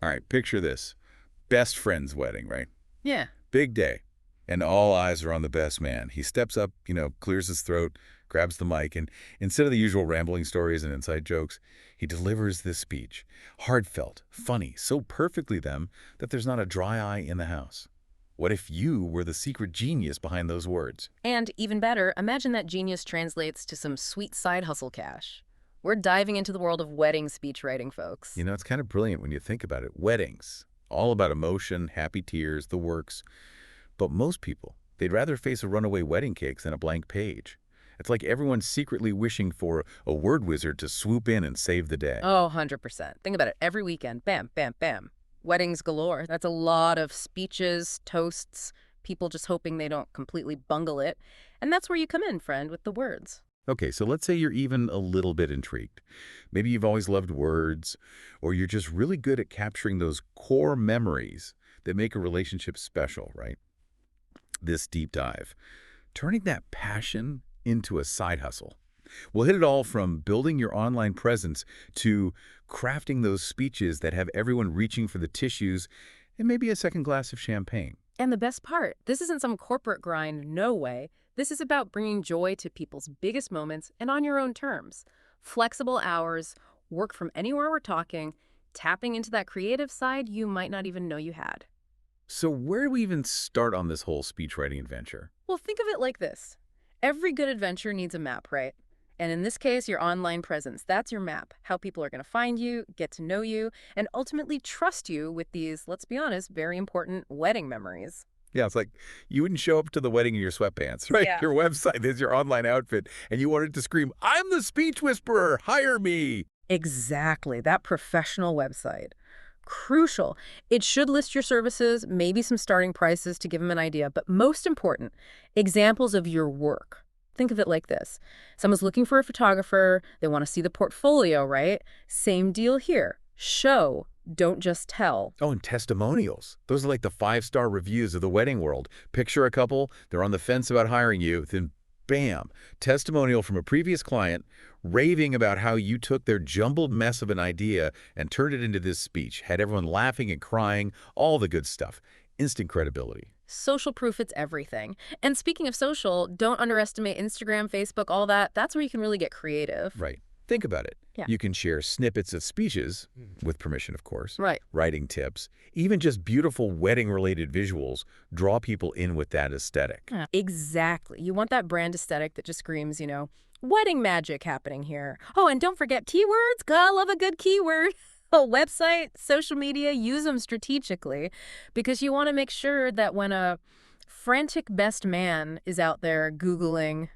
All right, picture this. Best friend's wedding, right? Yeah. Big day. And all eyes are on the best man. He steps up, clears his throat, grabs the mic, and instead of the usual rambling stories and inside jokes, he delivers this speech. Heartfelt, funny, so perfectly them that there's not a dry eye in the house. What if you were the secret genius behind those words? And even better, imagine that genius translates to some sweet side hustle cash. We're diving into the world of wedding speech writing, folks. It's kind of brilliant when you think about it. Weddings, all about emotion, happy tears, the works. But most people, they'd rather face a runaway wedding cake than a blank page. It's like everyone's secretly wishing for a word wizard to swoop in and save the day. Oh, 100%. Think about it. Every weekend, bam, bam, bam. Weddings galore. That's a lot of speeches, toasts, people just hoping they don't completely bungle it. And that's where you come in, friend, with the words. Okay, so let's say you're even a little bit intrigued. Maybe you've always loved words, or you're just really good at capturing those core memories that make a relationship special, right? This deep dive, turning that passion into a side hustle. We'll hit it all from building your online presence to crafting those speeches that have everyone reaching for the tissues and maybe a second glass of champagne. And the best part, this isn't some corporate grind, no way. This is about bringing joy to people's biggest moments and on your own terms. Flexible hours, work from anywhere we're talking, tapping into that creative side you might not even know you had. So where do we even start on this whole speechwriting adventure? Well, think of it like this. Every good adventure needs a map, right? And in this case, your online presence, that's your map. How people are going to find you, get to know you, and ultimately trust you with these, let's be honest, very important wedding memories. Yeah, it's like you wouldn't show up to the wedding in your sweatpants, right? Yeah. Your website is your online outfit, and you wanted to scream, "I'm the speech whisperer, hire me!" Exactly, that professional website. Crucial. It should list your services, maybe some starting prices to give them an idea, but most important, examples of your work. Think of it like this. Someone's looking for a photographer, they want to see the portfolio, right? Same deal here. Show, don't just tell. Oh, and testimonials. Those are like the five-star reviews of the wedding world. Picture a couple, they're on the fence about hiring you, then bam, testimonial from a previous client raving about how you took their jumbled mess of an idea and turned it into this speech, had everyone laughing and crying, all the good stuff. Instant credibility. Social proof, it's everything. And speaking of social, don't underestimate Instagram, Facebook, all that. That's where you can really get creative. Right. Think about it. Yeah. You can share snippets of speeches, with permission, of course, Right. writing tips, even just beautiful wedding-related visuals draw people in with that aesthetic. Yeah. Exactly. You want that brand aesthetic that just screams, wedding magic happening here. Oh, and don't forget keywords. God, I love a good keyword. A website, social media, use them strategically because you want to make sure that when a frantic best man is out there Googling,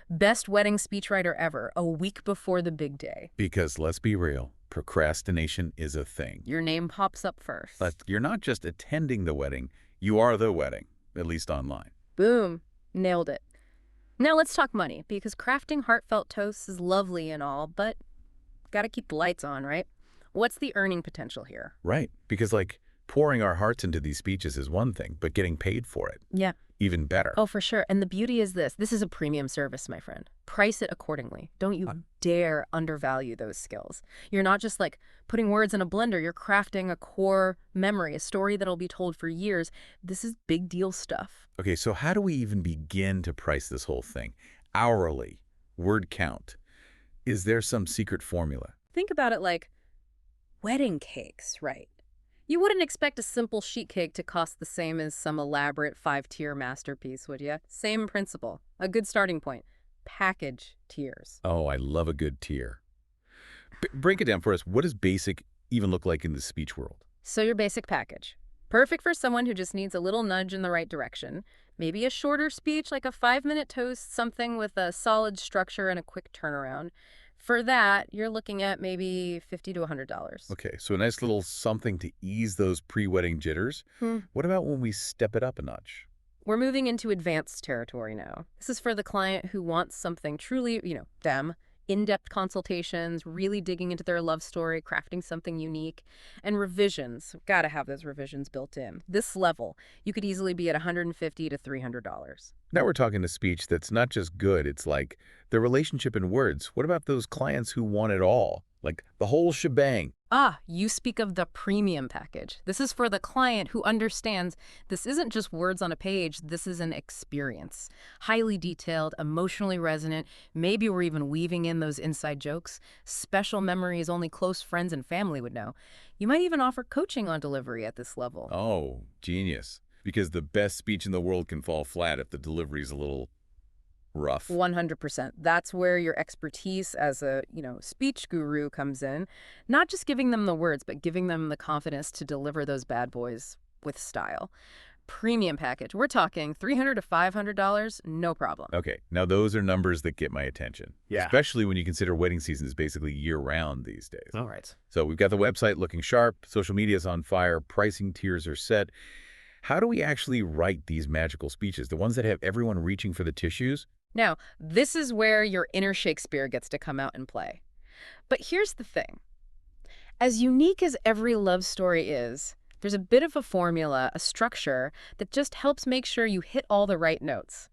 best wedding speechwriter ever a week before the big day, Because let's be real, procrastination is a thing. your name pops up first. But you're not just attending the wedding, you are the wedding, at least online. Boom. Nailed it. Now let's talk money because crafting heartfelt toasts is lovely and all, but gotta keep the lights on, right? What's the earning potential here? Right. Because pouring our hearts into these speeches is one thing, but getting paid for it, Yeah. even better. Oh, for sure. And the beauty is this is a premium service, my friend. Price it accordingly. Don't you dare undervalue those skills. You're not just putting words in a blender. You're crafting a core memory, a story that'll be told for years. This is big deal stuff. Okay, so how do we even begin to price this whole thing? Hourly, word count. Is there some secret formula? Think about it like wedding cakes, right? You wouldn't expect a simple sheet cake to cost the same as some elaborate 5-tier masterpiece, would you? Same principle. A good starting point. Package tiers. Oh, I love a good tier. Break it down for us. What does basic even look like in the speech world? So your basic package. Perfect for someone who just needs a little nudge in the right direction. Maybe a shorter speech like a 5-minute toast, something with a solid structure and a quick turnaround. For that, you're looking at maybe $50 to $100. Okay, so a nice little something to ease those pre-wedding jitters. What about when we step it up a notch? We're moving into advanced territory now. This is for the client who wants something truly, them, in-depth consultations, really digging into their love story, crafting something unique, and revisions. Gotta have those revisions built in. This level, you could easily be at $150 to $300. Now we're talking a speech that's not just good, it's like the relationship in words. What about those clients who want it all? Like the whole shebang? Ah, you speak of the premium package. This is for the client who understands this isn't just words on a page, this is an experience. Highly detailed, emotionally resonant, maybe we're even weaving in those inside jokes, special memories only close friends and family would know. You might even offer coaching on delivery at this level. Oh, genius. Because the best speech in the world can fall flat if the delivery's a little rough. 100%. That's where your expertise as a, speech guru comes in. Not just giving them the words, but giving them the confidence to deliver those bad boys with style. Premium package. We're talking $300 to $500, no problem. Okay, now those are numbers that get my attention, Yeah. especially when you consider wedding season is basically year-round these days. All right. So we've got the website looking sharp, social media's on fire, pricing tiers are set. How do we actually write these magical speeches, the ones that have everyone reaching for the tissues? Now, this is where your inner Shakespeare gets to come out and play. But here's the thing. As unique as every love story is, there's a bit of a formula, a structure, that just helps make sure you hit all the right notes.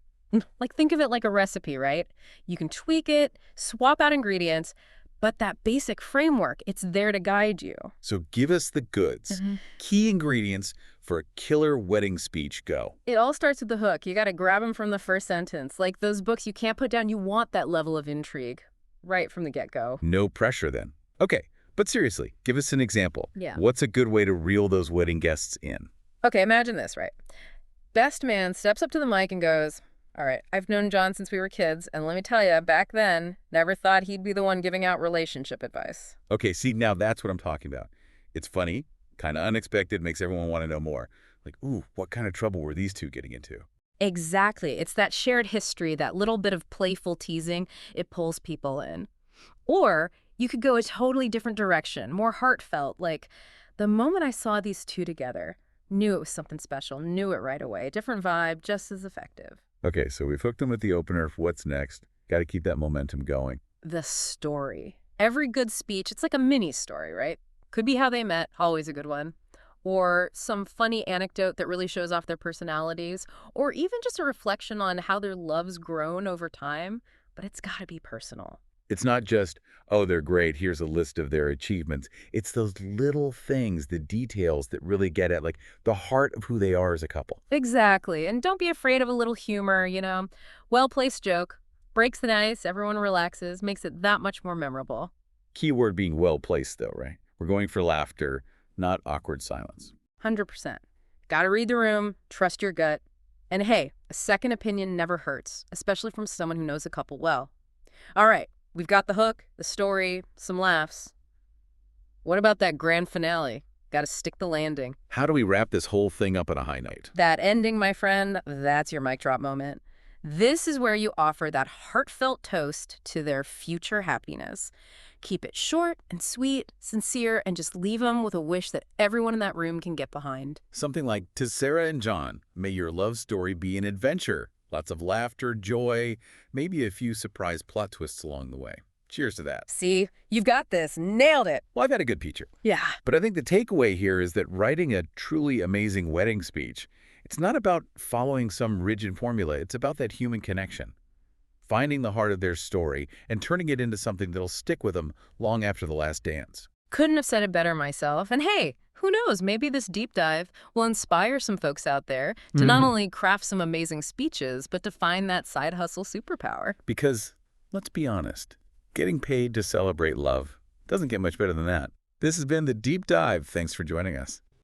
Like, think of it like a recipe, right? You can tweak it, swap out ingredients, but that basic framework, it's there to guide you. So give us the goods. Key ingredients for a killer wedding speech, go. It all starts with the hook. You got to grab them from the first sentence. Like those books you can't put down, you want that level of intrigue right from the get-go. No pressure then. Okay, but seriously, give us an example. Yeah. What's a good way to reel those wedding guests in? Okay, imagine this, right? Best man steps up to the mic and goes, all right, I've known John since we were kids, and let me tell you, back then, never thought he'd be the one giving out relationship advice. Okay, see, now that's what I'm talking about. It's funny, kind of unexpected, makes everyone want to know more. Like, ooh, what kind of trouble were these two getting into? Exactly. It's that shared history, that little bit of playful teasing, it pulls people in. Or you could go a totally different direction, more heartfelt, like, the moment I saw these two together, knew it was something special, knew it right away. Different vibe, just as effective. Okay, so we've hooked them with the opener. What's next? Got to keep that momentum going. The story. Every good speech, it's like a mini story, right? Could be how they met, always a good one. Or some funny anecdote that really shows off their personalities. Or even just a reflection on how their love's grown over time. But it's got to be personal. It's not just, oh, they're great, here's a list of their achievements. It's those little things, the details that really get at, like, the heart of who they are as a couple. Exactly. And don't be afraid of a little humor, Well-placed joke. Breaks the ice, everyone relaxes, makes it that much more memorable. Keyword being well-placed, though, right? We're going for laughter, not awkward silence. 100%. Gotta read the room, trust your gut. And hey, a second opinion never hurts, especially from someone who knows a couple well. All right, we've got the hook, the story, some laughs. What about that grand finale? Gotta stick the landing. How do we wrap this whole thing up on a high note? That ending, my friend, that's your mic drop moment. This is where you offer that heartfelt toast to their future happiness. Keep it short and sweet, sincere, and just leave them with a wish that everyone in that room can get behind. Something like, to Sarah and John, may your love story be an adventure. Lots of laughter, joy, maybe a few surprise plot twists along the way. Cheers to that. See, you've got this. Nailed it. Well, I've had a good peacher. Yeah. But I think the takeaway here is that writing a truly amazing wedding speech, it's not about following some rigid formula. It's about that human connection. Finding the heart of their story and turning it into something that'll stick with them long after the last dance. Couldn't have said it better myself. And hey, who knows, maybe this deep dive will inspire some folks out there to not only craft some amazing speeches, but to find that side hustle superpower. Because, let's be honest, getting paid to celebrate love doesn't get much better than that. This has been The Deep Dive. Thanks for joining us.